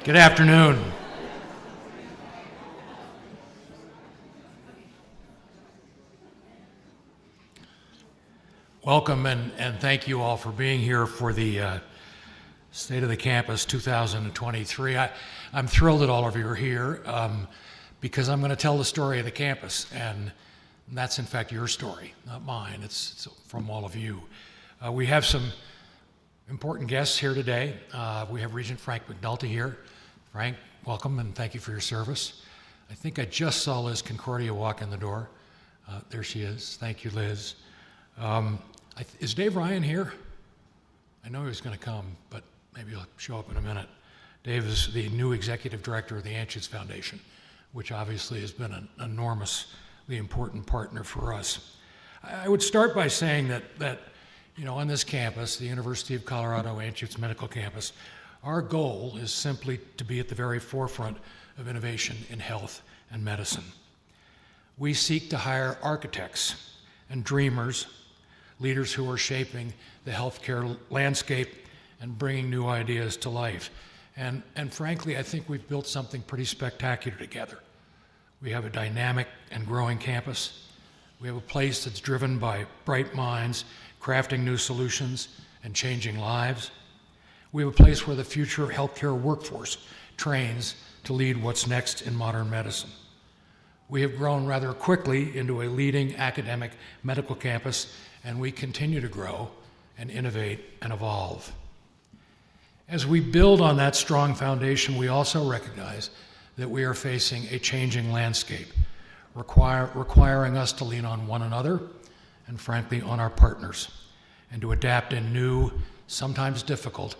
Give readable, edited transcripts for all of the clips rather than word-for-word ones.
Good afternoon. Welcome and thank you all for being here for the State of the Campus 2023. I'm thrilled that all of you are here because I'm going to tell the story of the campus, and that's in fact your story, not mine. It's from all of you. We have some important guests here today. We have Regent Frank McNulty here. Frank, welcome and thank you for your service. I think I just saw Liz Concordia walk in the door. There she is. Thank you, Liz. Is Dave Ryan here? I know he was going to come, but maybe he'll show up in a minute. Dave is the new executive director of the Anschutz Foundation, which obviously has been an enormously important partner for us. I would start by saying that on this campus, the University of Colorado Anschutz Medical Campus, our goal is simply to be at the very forefront of innovation in health and medicine. We seek to hire architects and dreamers, leaders who are shaping the healthcare landscape and bringing new ideas to life. And frankly, I think we've built something pretty spectacular together. We have a dynamic and growing campus. We have a place that's driven by bright minds, crafting new solutions and changing lives. We have a place where the future healthcare workforce trains to lead what's next in modern medicine. We have grown rather quickly into a leading academic medical campus, and we continue to grow and innovate and evolve. As we build on that strong foundation, we also recognize that we are facing a changing landscape, requiring us to lean on one another and frankly on our partners, and to adapt in new, sometimes difficult,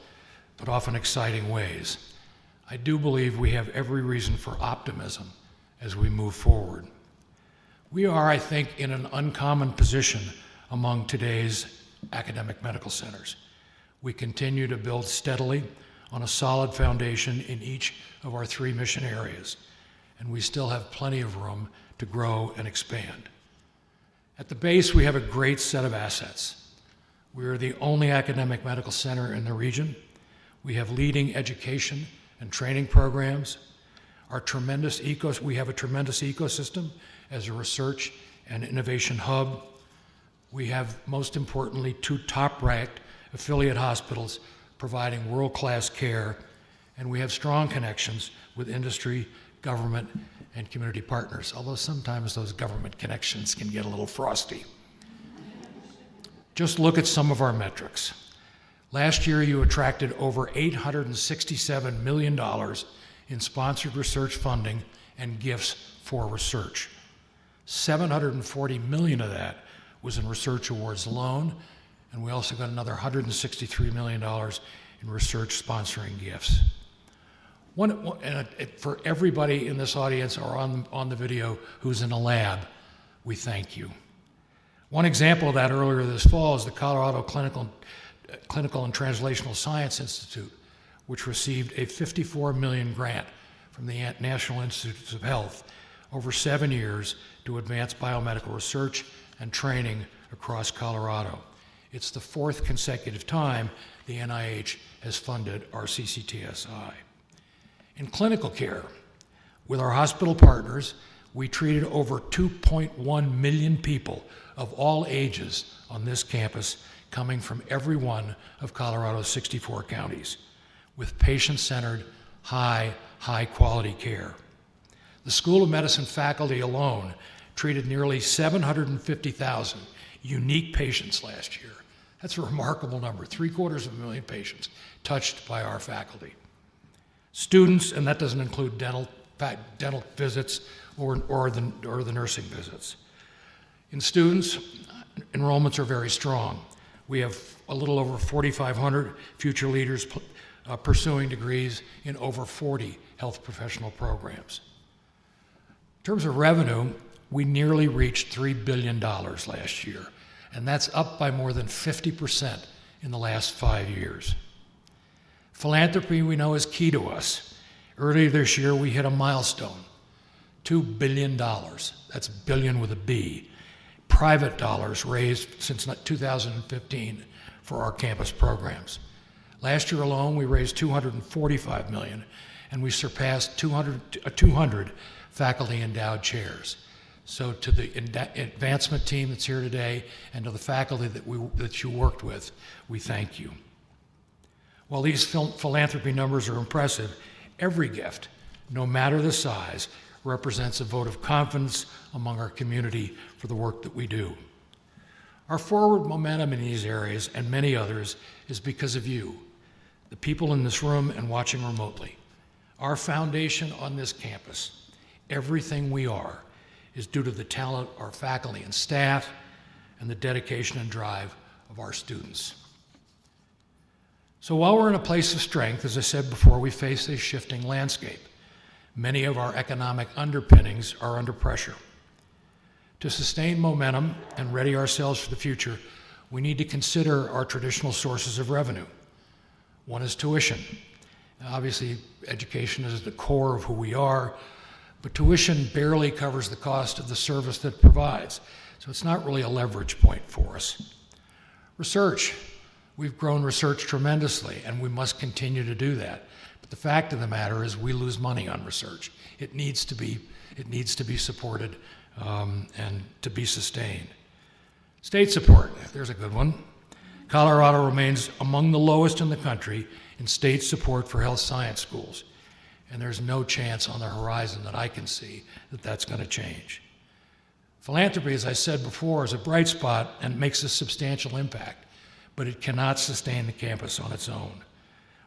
but often exciting ways. I do believe we have every reason for optimism as we move forward. We are, I think, in an uncommon position among today's academic medical centers. We continue to build steadily on a solid foundation in each of our three mission areas, and we still have plenty of room to grow and expand. At the base, we have a great set of assets. We are the only academic medical center in the region. We have leading education and training programs. We have a tremendous ecosystem as a research and innovation hub. We have, most importantly, two top-ranked affiliate hospitals providing world-class care, and we have strong connections with industry, government, and community partners, although sometimes those government connections can get a little frosty. Just look at some of our metrics. Last year, you attracted over $867 million in sponsored research funding and gifts for research. $740 million of that was in research awards alone, and we also got another $163 million in research sponsoring gifts. For everybody in this audience or on the video who's in a lab, we thank you. One example of that earlier this fall is the Colorado Clinical and Translational Science Institute, which received a $54 million grant from the National Institutes of Health over 7 years to advance biomedical research and training across Colorado. It's the fourth consecutive time the NIH has funded our CCTSI. In clinical care, with our hospital partners, we treated over 2.1 million people of all ages on this campus, coming from every one of Colorado's 64 counties, with patient-centered, high-quality care. The School of Medicine faculty alone treated nearly 750,000 unique patients last year. That's a remarkable number, 750,000 patients touched by our faculty. Students, and that doesn't include dental visits or the nursing visits. In students, enrollments are very strong. We have a little over 4,500 future leaders pursuing degrees in over 40 health professional programs. In terms of revenue, we nearly reached $3 billion last year, and that's up by more than 50% in the last 5 years. Philanthropy, we know, is key to us. Earlier this year, we hit a milestone, $2 billion. That's billion with a B. Private dollars raised since 2015 for our campus programs. Last year alone, we raised $245 million, and we surpassed 200 faculty endowed chairs. So to the advancement team that's here today and to the faculty that you worked with, we thank you. While these philanthropy numbers are impressive, every gift, no matter the size, represents a vote of confidence among our community for the work that we do. Our forward momentum in these areas and many others is because of you, the people in this room and watching remotely. Our foundation on this campus, everything we are, is due to the talent of our faculty and staff and the dedication and drive of our students. So while we're in a place of strength, as I said before, we face a shifting landscape. Many of our economic underpinnings are under pressure. To sustain momentum and ready ourselves for the future, we need to consider our traditional sources of revenue. One is tuition. Now, obviously, education is at the core of who we are, but tuition barely covers the cost of the service that it provides, so it's not really a leverage point for us. Research. We've grown research tremendously, and we must continue to do that. But the fact of the matter is we lose money on research. It needs to be supported and to be sustained. State support, there's a good one. Colorado remains among the lowest in the country in state support for health science schools, and there's no chance on the horizon that I can see that that's going to change. Philanthropy, as I said before, is a bright spot and makes a substantial impact, but it cannot sustain the campus on its own,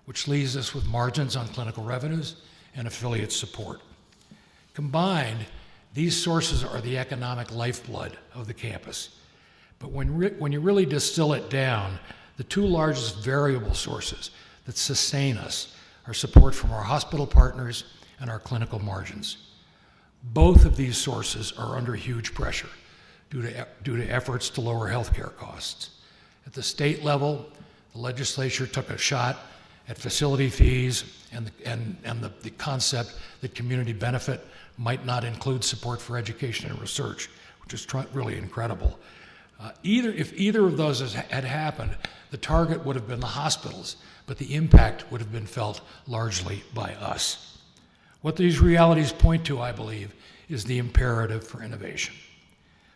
which leaves us with margins on clinical revenues and affiliate support. Combined, these sources are the economic lifeblood of the campus. But when you really distill it down, the two largest variable sources that sustain us are support from our hospital partners and our clinical margins. Both of these sources are under huge pressure due to efforts to lower healthcare costs. At the state level, the legislature took a shot at facility fees and the concept that community benefit might not include support for education and research, which is really incredible. If either of those had happened, the target would have been the hospitals, but the impact would have been felt largely by us. What these realities point to, I believe, is the imperative for innovation.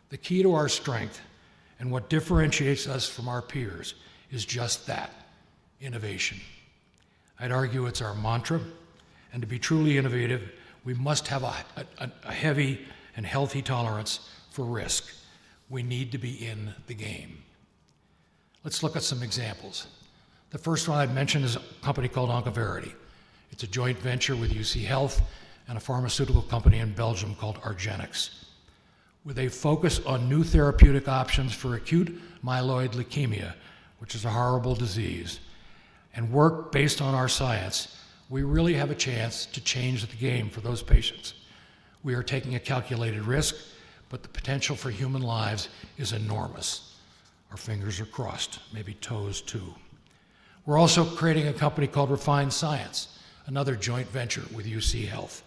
The key to our strength and what differentiates us from our peers is just that, innovation. I'd argue it's our mantra, and to be truly innovative, we must have a heavy and healthy tolerance for risk. We need to be in the game. Let's look at some examples. The first one I'd mention is a company called Oncoverity. It's a joint venture with UC Health and a pharmaceutical company in Belgium called argenx, with a focus on new therapeutic options for acute myeloid leukemia, which is a horrible disease, and work based on our science. We really have a chance to change the game for those patients. We are taking a calculated risk, but the potential for human lives is enormous. Our fingers are crossed, maybe toes too. We're also creating a company called Refined Science, another joint venture with UC Health.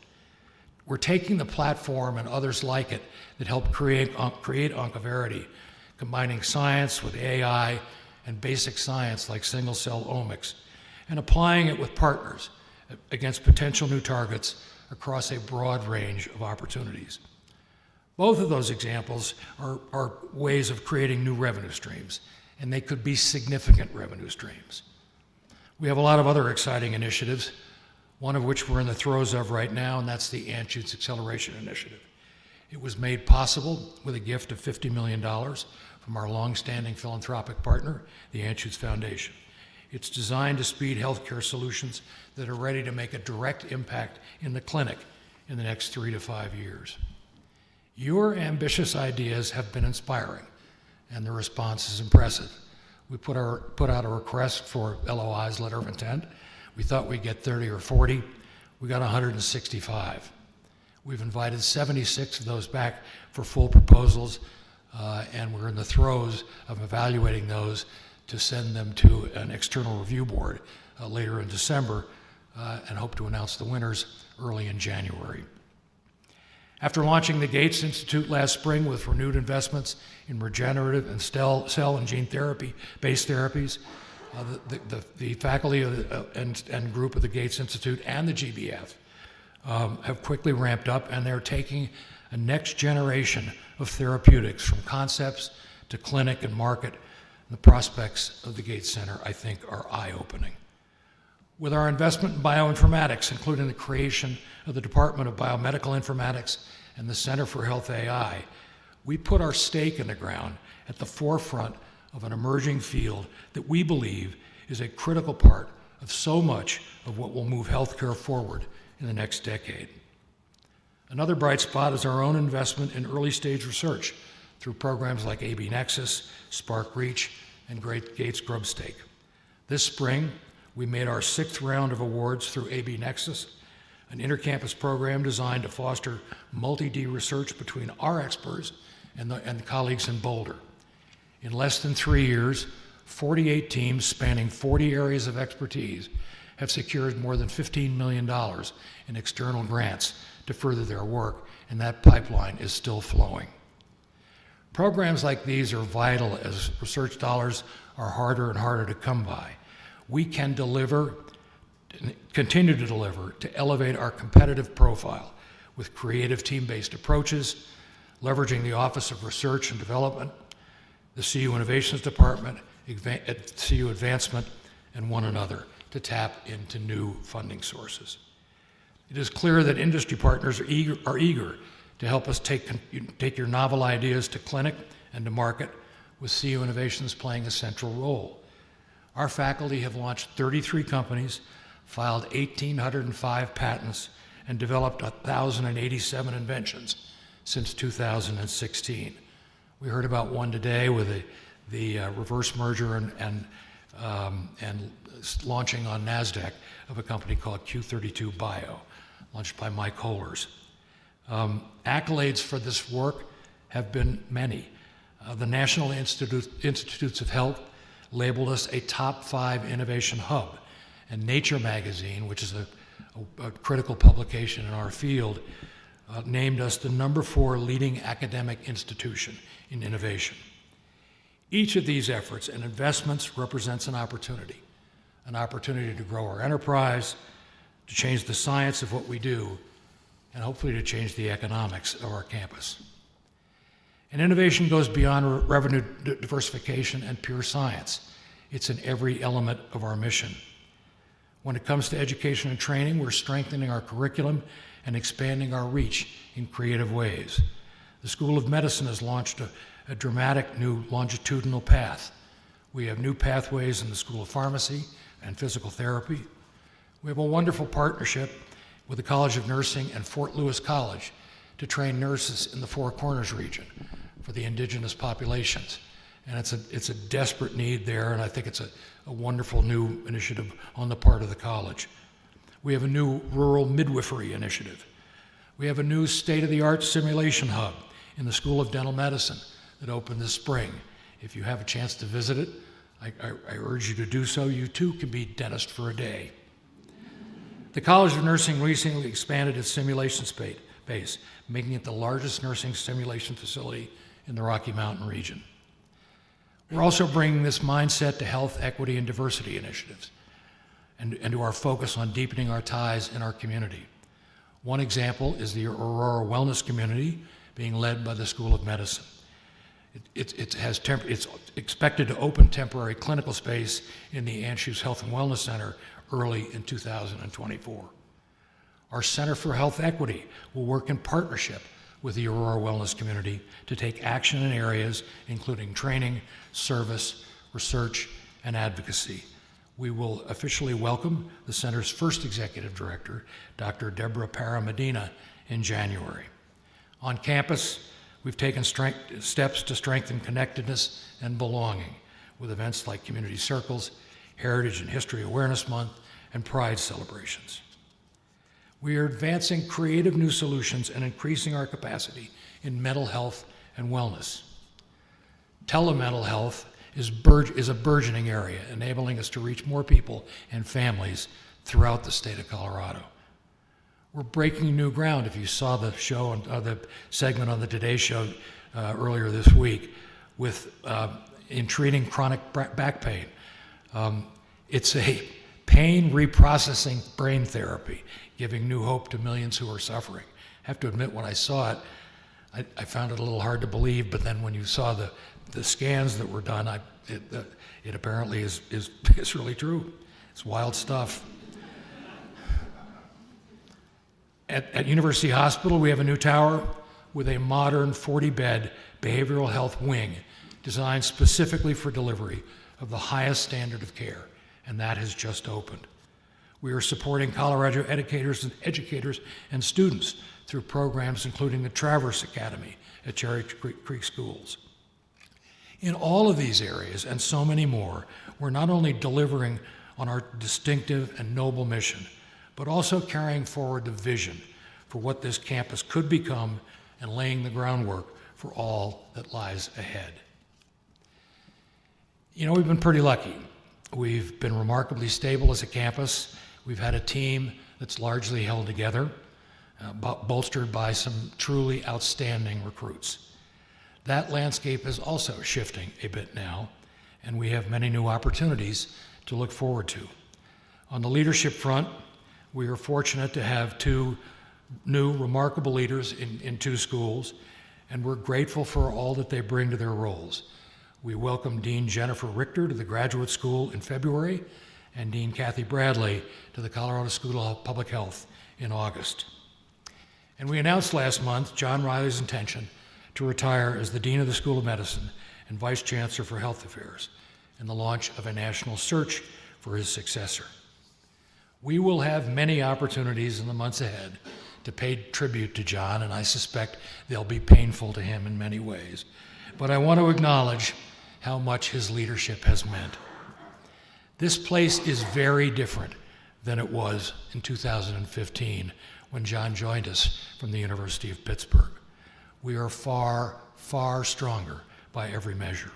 We're taking the platform and others like it that help create Oncoverity, combining science with AI and basic science like single-cell omics, and applying it with partners against potential new targets across a broad range of opportunities. Both of those examples are ways of creating new revenue streams, and they could be significant revenue streams. We have a lot of other exciting initiatives, one of which we're in the throes of right now, and that's the Anschutz Acceleration Initiative. It was made possible with a gift of $50 million from our longstanding philanthropic partner, the Anschutz Foundation. It's designed to speed healthcare solutions that are ready to make a direct impact in the clinic in the next 3 to 5 years. Your ambitious ideas have been inspiring, and the response is impressive. We put out a request for LOIs, letter of intent. We thought we'd get 30 or 40. We got 165. We've invited 76 of those back for full proposals, and we're in the throes of evaluating those to send them to an external review board later in December, and hope to announce the winners early in January. After launching the Gates Institute last spring with renewed investments in regenerative and cell and gene therapy-based therapies, The faculty and group of the Gates Institute and the GBF have quickly ramped up, and they're taking a next generation of therapeutics from concepts to clinic and market. The prospects of the Gates Center, I think, are eye-opening. With our investment in bioinformatics, including the creation of the Department of Biomedical Informatics and the Center for Health AI, we put our stake in the ground at the forefront of an emerging field that we believe is a critical part of so much of what will move healthcare forward in the next decade. Another bright spot is our own investment in early-stage research through programs like AB Nexus, Spark Reach, and Gates Grubstake. This spring, we made our 6th round of awards through AB Nexus, an intercampus program designed to foster multi-D research between our experts and colleagues in Boulder. In less than 3 years, 48 teams spanning 40 areas of expertise have secured more than $15 million in external grants to further their work, and that pipeline is still flowing. Programs like these are vital as research dollars are harder and harder to come by. We can continue to deliver to elevate our competitive profile with creative team-based approaches, leveraging the Office of Research and Development, the CU Innovations Department, CU Advancement, and one another to tap into new funding sources. It is clear that industry partners are eager to help us take your novel ideas to clinic and to market, with CU Innovations playing a central role. Our faculty have launched 33 companies, filed 1,805 patents, and developed 1,087 inventions since 2016. We heard about one today with the reverse merger and launching on NASDAQ of a company called Q32 Bio, launched by Mike Hollers. Accolades for this work have been many. The National Institutes of Health labeled us a top 5 innovation hub, and Nature magazine, which is a critical publication in our field, named us the number 4 leading academic institution in innovation. Each of these efforts and investments represents an opportunity to grow our enterprise, to change the science of what we do, and hopefully to change the economics of our campus. And innovation goes beyond revenue diversification and pure science. It's in every element of our mission. When it comes to education and training, we're strengthening our curriculum and expanding our reach in creative ways. The School of Medicine has launched a dramatic new longitudinal path. We have new pathways in the School of Pharmacy and Physical Therapy. We have a wonderful partnership with the College of Nursing and Fort Lewis College to train nurses in the Four Corners region for the indigenous populations. And it's a desperate need there, and I think it's a wonderful new initiative on the part of the college. We have a new rural midwifery initiative. We have a new state-of-the-art simulation hub in the School of Dental Medicine that opened this spring. If you have a chance to visit it, I urge you to do so. You too can be dentist for a day. The College of Nursing recently expanded its simulation space, making it the largest nursing simulation facility in the Rocky Mountain region. We're also bringing this mindset to health, equity, and diversity initiatives, and to our focus on deepening our ties in our community. One example is the Aurora Wellness Community being led by the School of Medicine. It's expected to open temporary clinical space in the Anschutz Health and Wellness Center early in 2024. Our Center for Health Equity will work in partnership with the Aurora Wellness Community to take action in areas including training, service, research, and advocacy. We will officially welcome the center's first executive director, Dr. Deborah Para-Medina, in January. On campus, we've taken steps to strengthen connectedness and belonging with events like Community Circles, Heritage and History Awareness Month, and Pride celebrations. We are advancing creative new solutions and increasing our capacity in mental health and wellness. Telemental health is a burgeoning area, enabling us to reach more people and families throughout the state of Colorado. We're breaking new ground. If you saw the show, the segment on the Today Show earlier this week, in treating chronic back pain. It's a pain reprocessing brain therapy, giving new hope to millions who are suffering. I have to admit, when I saw it, I found it a little hard to believe, but then when you saw the scans that were done, it apparently is really true. It's wild stuff. At University Hospital, we have a new tower with a modern 40-bed behavioral health wing designed specifically for delivery of the highest standard of care, and that has just opened. We are supporting Colorado educators and students through programs including the Traverse Academy at Cherry Creek Schools. In all of these areas, and so many more, we're not only delivering on our distinctive and noble mission, but also carrying forward the vision for what this campus could become and laying the groundwork for all that lies ahead. You know, we've been pretty lucky. We've been remarkably stable as a campus. We've had a team that's largely held together, bolstered by some truly outstanding recruits. That landscape is also shifting a bit now, and we have many new opportunities to look forward to. On the leadership front, we are fortunate to have two new remarkable leaders in two schools, and we're grateful for all that they bring to their roles. We welcome Dean Jennifer Richter to the Graduate School in February, and Dean Kathy Bradley to the Colorado School of Public Health in August. And we announced last month John Riley's intention to retire as the Dean of the School of Medicine and Vice Chancellor for Health Affairs, and the launch of a national search for his successor. We will have many opportunities in the months ahead to pay tribute to John, and I suspect they'll be painful to him in many ways. But I want to acknowledge how much his leadership has meant. This place is very different than it was in 2015 when John joined us from the University of Pittsburgh. We are far, far stronger by every measure.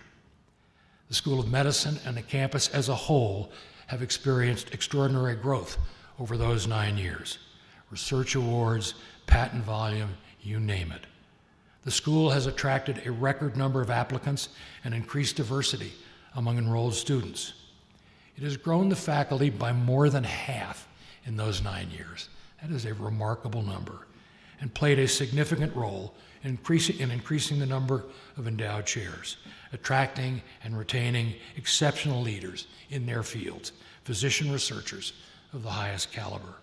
The School of Medicine and the campus as a whole have experienced extraordinary growth over those 9 years. Research awards, patent volume, you name it. The school has attracted a record number of applicants and increased diversity among enrolled students. It has grown the faculty by more than half in those 9 years. That is a remarkable number, and played a significant role in increasing the number of endowed chairs, attracting and retaining exceptional leaders in their fields, physician researchers of the highest caliber.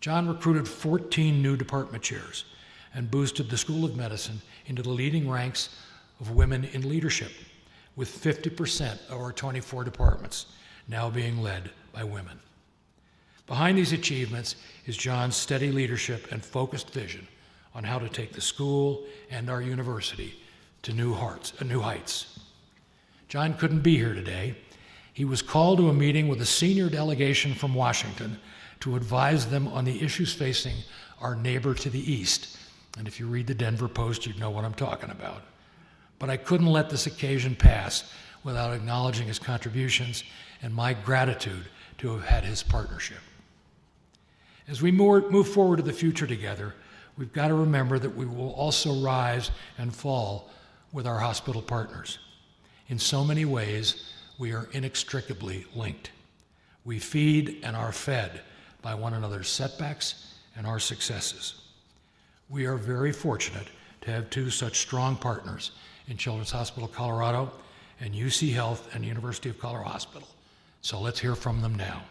John recruited 14 new department chairs and boosted the School of Medicine into the leading ranks of women in leadership, with 50% of our 24 departments now being led by women. Behind these achievements is John's steady leadership and focused vision on how to take the school and our university to new heights. John couldn't be here today. He was called to a meeting with a senior delegation from Washington to advise them on the issues facing our neighbor to the east. And if you read the Denver Post, you'd know what I'm talking about. But I couldn't let this occasion pass without acknowledging his contributions and my gratitude to have had his partnership. As we move forward to the future together, we've got to remember that we will also rise and fall with our hospital partners. In so many ways, we are inextricably linked. We feed and are fed by one another's setbacks and our successes. We are very fortunate to have two such strong partners in Children's Hospital Colorado and UC Health and University of Colorado Hospital. So let's hear from them now.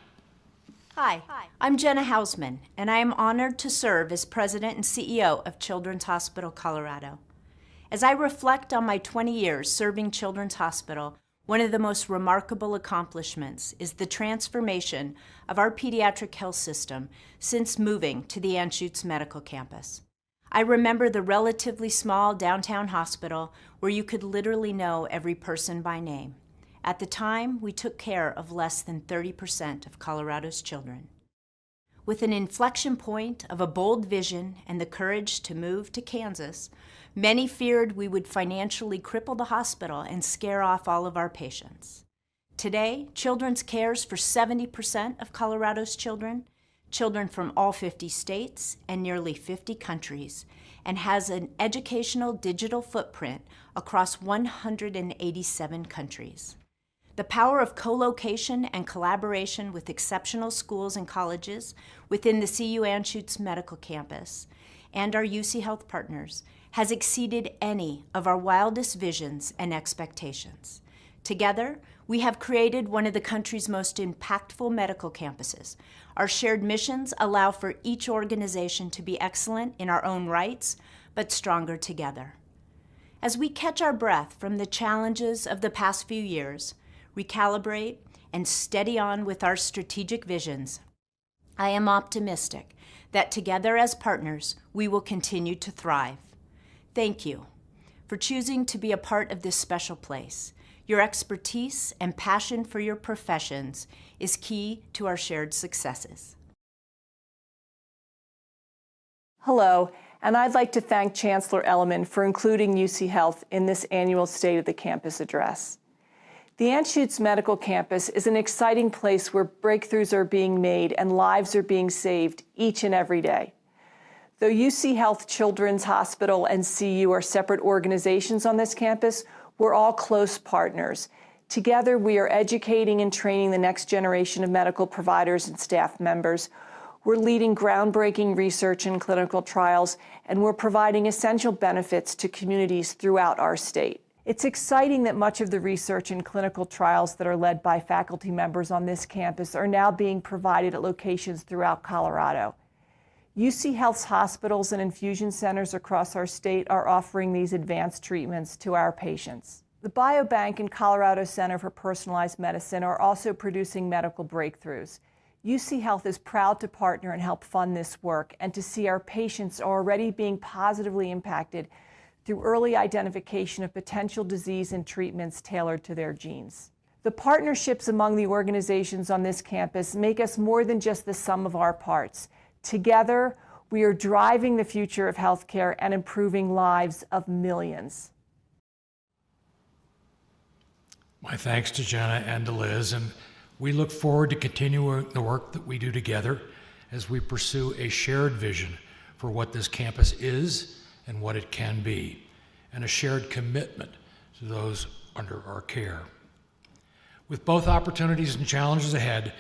Hi, I'm Jenna Hausman, and I am honored to serve as President and CEO of Children's Hospital Colorado. As I reflect on my 20 years serving Children's Hospital, one of the most remarkable accomplishments is the transformation of our pediatric health system since moving to the Anschutz Medical Campus. I remember the relatively small downtown hospital where you could literally know every person by name. At the time, we took care of less than 30% of Colorado's children. With an inflection point of a bold vision and the courage to move to Kansas, many feared we would financially cripple the hospital and scare off all of our patients. Today, Children's cares for 70% of Colorado's children from all 50 states and nearly 50 countries, and has an educational digital footprint across 187 countries. The power of co-location and collaboration with exceptional schools and colleges within the CU Anschutz Medical Campus and our UC Health partners has exceeded any of our wildest visions and expectations. Together, we have created one of the country's most impactful medical campuses. Our shared missions allow for each organization to be excellent in our own rights, but stronger together. As we catch our breath from the challenges of the past few years, recalibrate, and steady on with our strategic visions, I am optimistic that together as partners, we will continue to thrive. Thank you for choosing to be a part of this special place. Your expertise and passion for your professions is key to our shared successes. Hello, and I'd like to thank Chancellor Elliman for including UC Health in this annual State of the Campus address. The Anschutz Medical Campus is an exciting place where breakthroughs are being made and lives are being saved each and every day. Though UC Health Children's Hospital and CU are separate organizations on this campus, we're all close partners. Together, we are educating and training the next generation of medical providers and staff members. We're leading groundbreaking research and clinical trials, and we're providing essential benefits to communities throughout our state. It's exciting that much of the research and clinical trials that are led by faculty members on this campus are now being provided at locations throughout Colorado. UC Health's hospitals and infusion centers across our state are offering these advanced treatments to our patients. The Biobank and Colorado Center for Personalized Medicine are also producing medical breakthroughs. UC Health is proud to partner and help fund this work and to see our patients already being positively impacted through early identification of potential disease and treatments tailored to their genes. The partnerships among the organizations on this campus make us more than just the sum of our parts. Together, we are driving the future of healthcare and improving lives of millions. My thanks to Jenna and to Liz, and we look forward to continuing the work that we do together as we pursue a shared vision for what this campus is and what it can be, and a shared commitment to those under our care. With both opportunities and challenges ahead,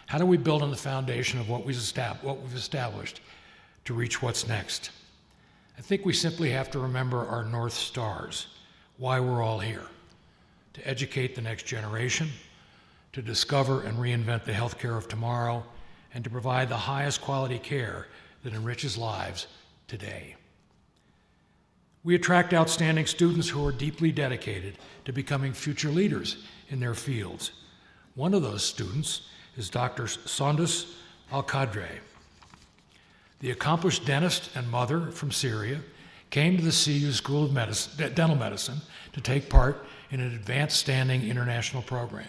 how do we build on the foundation of what we've established to reach what's next? I think we simply have to remember our North Stars, why we're all here: to educate the next generation, to discover and reinvent the healthcare of tomorrow, and to provide the highest quality care that enriches lives today. We attract outstanding students who are deeply dedicated to becoming future leaders in their fields. One of those students is Dr. Sondus Al-Qadre. The accomplished dentist and mother from Syria came to the CU School of Dental Medicine to take part in an advanced standing international program.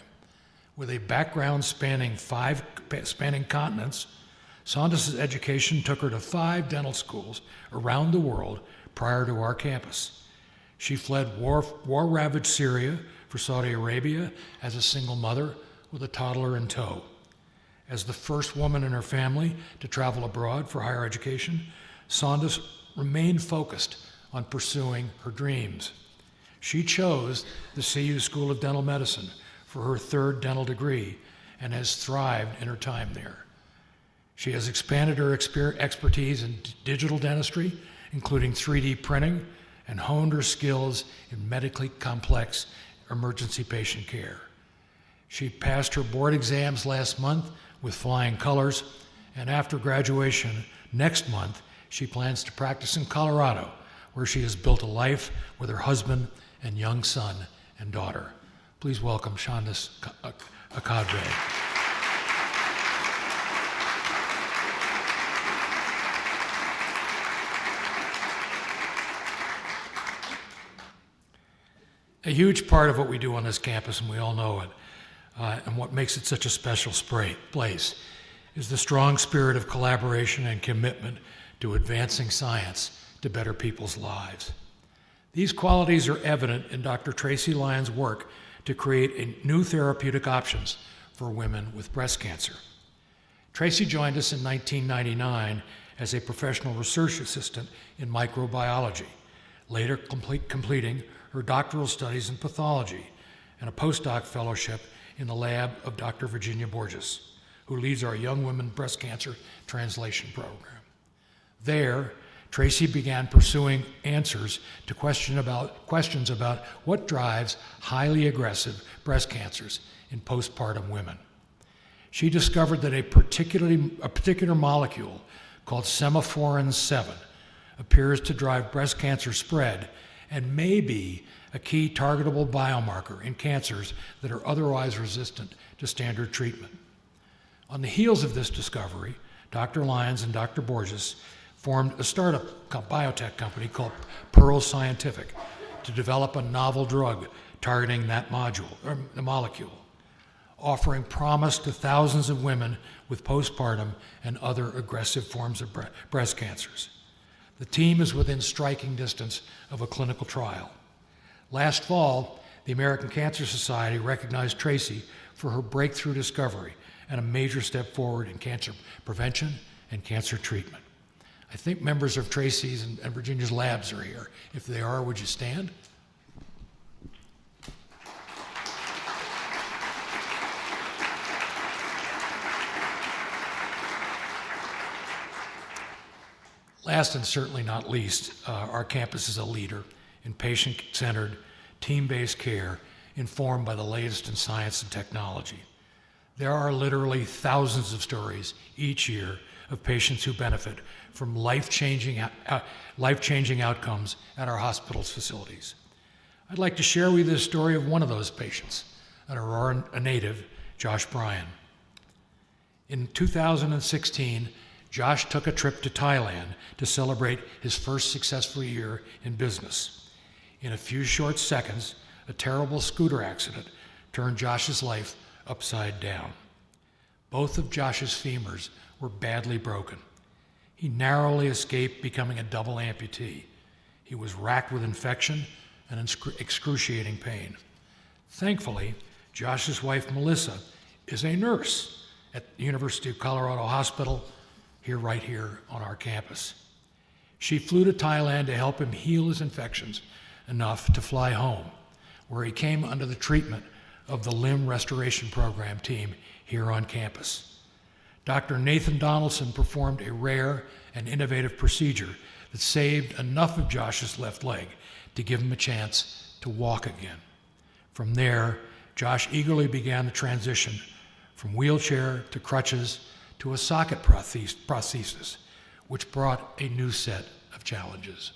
With a background spanning continents, Sondus' education took her to 5 dental schools around the world prior to our campus. She fled war-ravaged Syria for Saudi Arabia as a single mother with a toddler in tow. As the first woman in her family to travel abroad for higher education, Sondus remained focused on pursuing her dreams. She chose the CU School of Dental Medicine for her 3rd dental degree and has thrived in her time there. She has expanded her expertise in digital dentistry, including 3D printing, and honed her skills in medically complex emergency patient care. She passed her board exams last month with flying colors, and after graduation next month, she plans to practice in Colorado, where she has built a life with her husband and young son and daughter. Please welcome Sondus Al-Qadre. A huge part of what we do on this campus, and we all know it, and what makes it such a special place, is the strong spirit of collaboration and commitment to advancing science to better people's lives. These qualities are evident in Dr. Tracy Lyon's work to create new therapeutic options for women with breast cancer. Tracy joined us in 1999 as a professional research assistant in microbiology, later completing her doctoral studies in pathology and a postdoc fellowship in the lab of Dr. Virginia Borges, who leads our Young Women Breast Cancer Translation Program. There, Tracy began pursuing answers to questions about what drives highly aggressive breast cancers in postpartum women. She discovered that a particular molecule called semaphorin 7 appears to drive breast cancer spread and may be a key targetable biomarker in cancers that are otherwise resistant to standard treatment. On the heels of this discovery, Dr. Lyons and Dr. Borges formed a startup biotech company called Pearl Scientific to develop a novel drug targeting that molecule, offering promise to thousands of women with postpartum and other aggressive forms of breast cancers. The team is within striking distance of a clinical trial. Last fall, the American Cancer Society recognized Tracy for her breakthrough discovery and a major step forward in cancer prevention and cancer treatment. I think members of Tracy's and Virginia's labs are here. If they are, would you stand? Last and certainly not least, our campus is a leader in patient-centered, team-based care informed by the latest in science and technology. There are literally thousands of stories each year of patients who benefit from life-changing outcomes at our hospital's facilities. I'd like to share with you the story of one of those patients, an Aurora native, Josh Bryan. In 2016, Josh took a trip to Thailand to celebrate his first successful year in business. In a few short seconds, a terrible scooter accident turned Josh's life upside down. Both of Josh's femurs were badly broken. He narrowly escaped becoming a double amputee. He was racked with infection and excruciating pain. Thankfully, Josh's wife, Melissa, is a nurse at the University of Colorado Hospital, right here on our campus. She flew to Thailand to help him heal his infections enough to fly home, where he came under the treatment of the Limb Restoration Program team here on campus. Dr. Nathan Donaldson performed a rare and innovative procedure that saved enough of Josh's left leg to give him a chance to walk again. From there, Josh eagerly began the transition from wheelchair to crutches to a socket prosthesis, which brought a new set of challenges.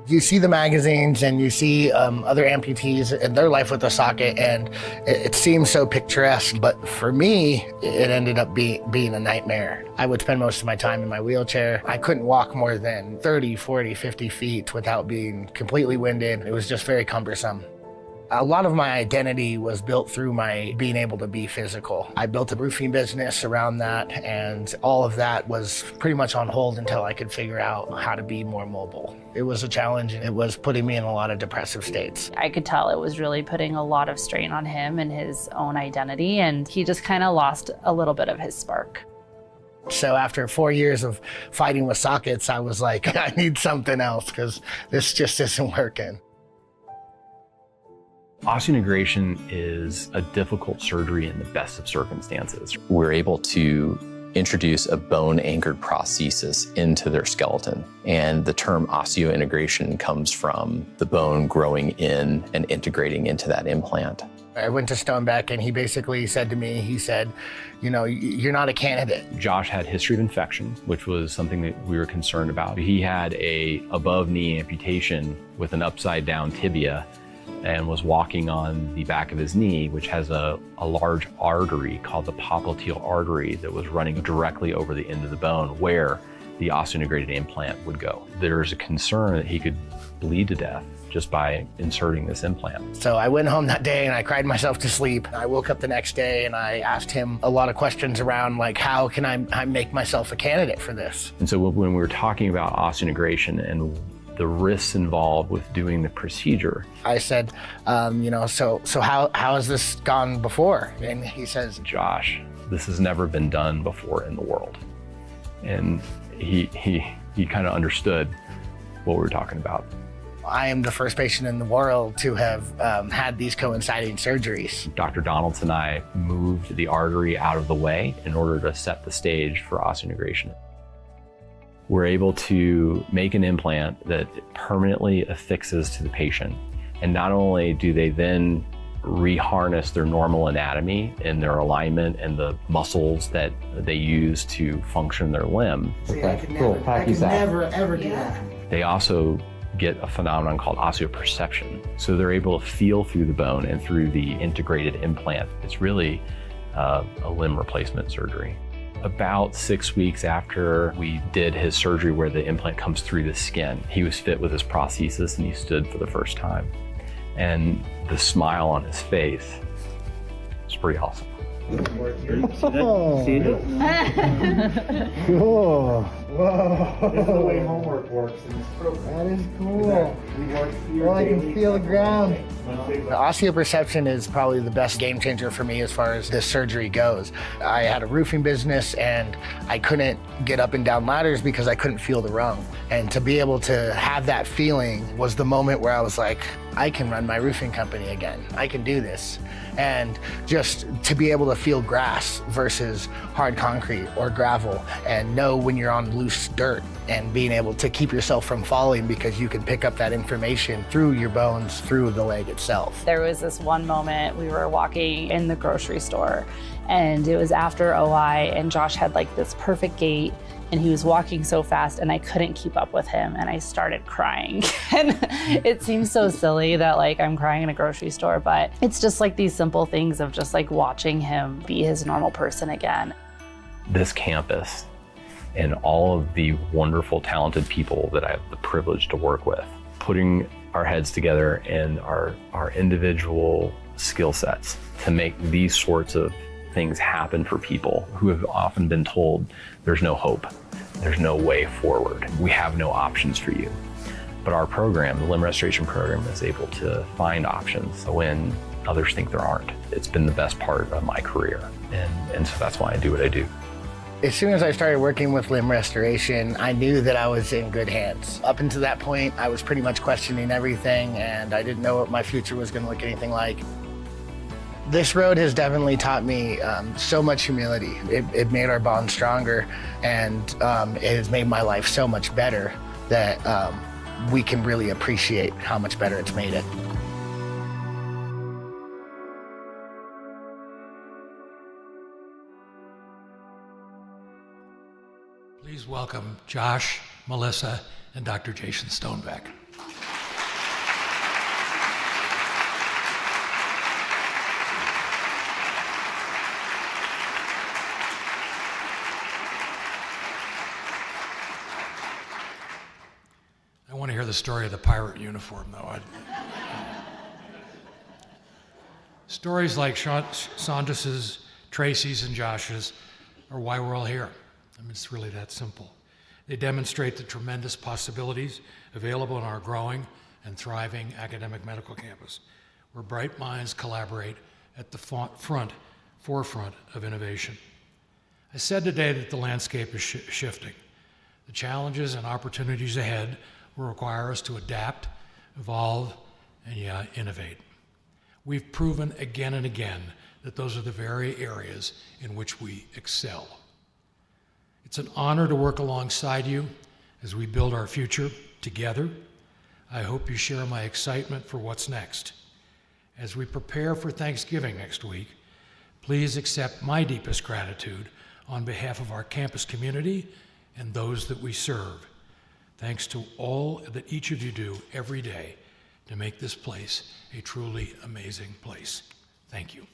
You see the magazines and you see other amputees and their life with a socket, and it seems so picturesque. But for me, it ended up being a nightmare. I would spend most of my time in my wheelchair. I couldn't walk more than 30, 40, 50 feet without being completely winded. It was just very cumbersome. A lot of my identity was built through my being able to be physical. I built a roofing business around that, and all of that was pretty much on hold until I could figure out how to be more mobile. It was a challenge, and it was putting me in a lot of depressive states. I could tell it was really putting a lot of strain on him and his own identity, and he just kind of lost a little bit of his spark. So after 4 years of fighting with sockets, I was like, I need something else because this just isn't working. Osseointegration is a difficult surgery in the best of circumstances. We're able to introduce a bone-anchored prosthesis into their skeleton. And the term osseointegration comes from the bone growing in and integrating into that implant. I went to Stonebeck and he basically said to me, he said, you know, you're not a candidate. Josh had a history of infection, which was something that we were concerned about. He had a above-knee amputation with an upside-down tibia and was walking on the back of his knee, which has a large artery called the popliteal artery that was running directly over the end of the bone where the osseointegrated implant would go. There's a concern that he could bleed to death just by inserting this implant. So I went home that day and I cried myself to sleep. I woke up the next day and I asked him a lot of questions around like, how can I make myself a candidate for this? And so when we were talking about osseointegration and the risks involved with doing the procedure, I said, you know, so how has this gone before? And he says, Josh, this has never been done before in the world. And he kind of understood what we were talking about. I am the first patient in the world to have had these coinciding surgeries. Dr. Donaldson and I moved the artery out of the way in order to set the stage for osseointegration. We're able to make an implant that permanently affixes to the patient. And not only do they then reharness their normal anatomy and their alignment and the muscles that they use to function their limb. I could never, ever do that. They also get a phenomenon called osseoperception. So they're able to feel through the bone and through the integrated implant. It's really a limb replacement surgery. About 6 weeks after we did his surgery where the implant comes through the skin, he was fit with his prosthesis and he stood for the first time. And the smile on his face was pretty awesome. Oh. Cool. Whoa. This is the way homework works in this program. That is cool. Well, I can feel the ground. The osteoperception is probably the best game changer for me as far as this surgery goes. I had a roofing business and I couldn't get up and down ladders because I couldn't feel the rung. And to be able to have that feeling was the moment where I was like, I can run my roofing company again. I can do this. And just to be able to feel grass versus hard concrete or gravel and know when you're on loose dirt and being able to keep yourself from falling because you can pick up that information through your bones, through the leg itself. There was this one moment we were walking in the grocery store and it was after OI and Josh had like this perfect gait and he was walking so fast and I couldn't keep up with him and I started crying. And it seems so silly that like I'm crying in a grocery store, but it's just like these simple things of just like watching him be his normal person again. This campus and all of the wonderful, talented people that I have the privilege to work with, putting our heads together and our individual skill sets to make these sorts of things happen for people who have often been told there's no hope, there's no way forward, we have no options for you. But our program, the limb restoration program, is able to find options when others think there aren't. It's been the best part of my career, and so that's why I do what I do. As soon as I started working with limb restoration, I knew that I was in good hands. Up until that point, I was pretty much questioning everything and I didn't know what my future was going to look anything like. This road has definitely taught me so much humility. It made our bond stronger and it has made my life so much better that we can really appreciate how much better it's made it. Please welcome Josh, Melissa, and Dr. Jason Stonebeck. I want to hear the story of the pirate uniform, though. Stories like Saunders', Tracy's, and Josh's are why we're all here. I mean, it's really that simple. They demonstrate the tremendous possibilities available in our growing and thriving academic medical campus, where bright minds collaborate at the forefront of innovation. I said today that the landscape is shifting. The challenges and opportunities ahead will require us to adapt, evolve, and innovate. We've proven again and again that those are the very areas in which we excel. It's an honor to work alongside you as we build our future together. I hope you share my excitement for what's next. As we prepare for Thanksgiving next week, please accept my deepest gratitude on behalf of our campus community and those that we serve. Thanks to all that each of you do every day to make this place a truly amazing place. Thank you.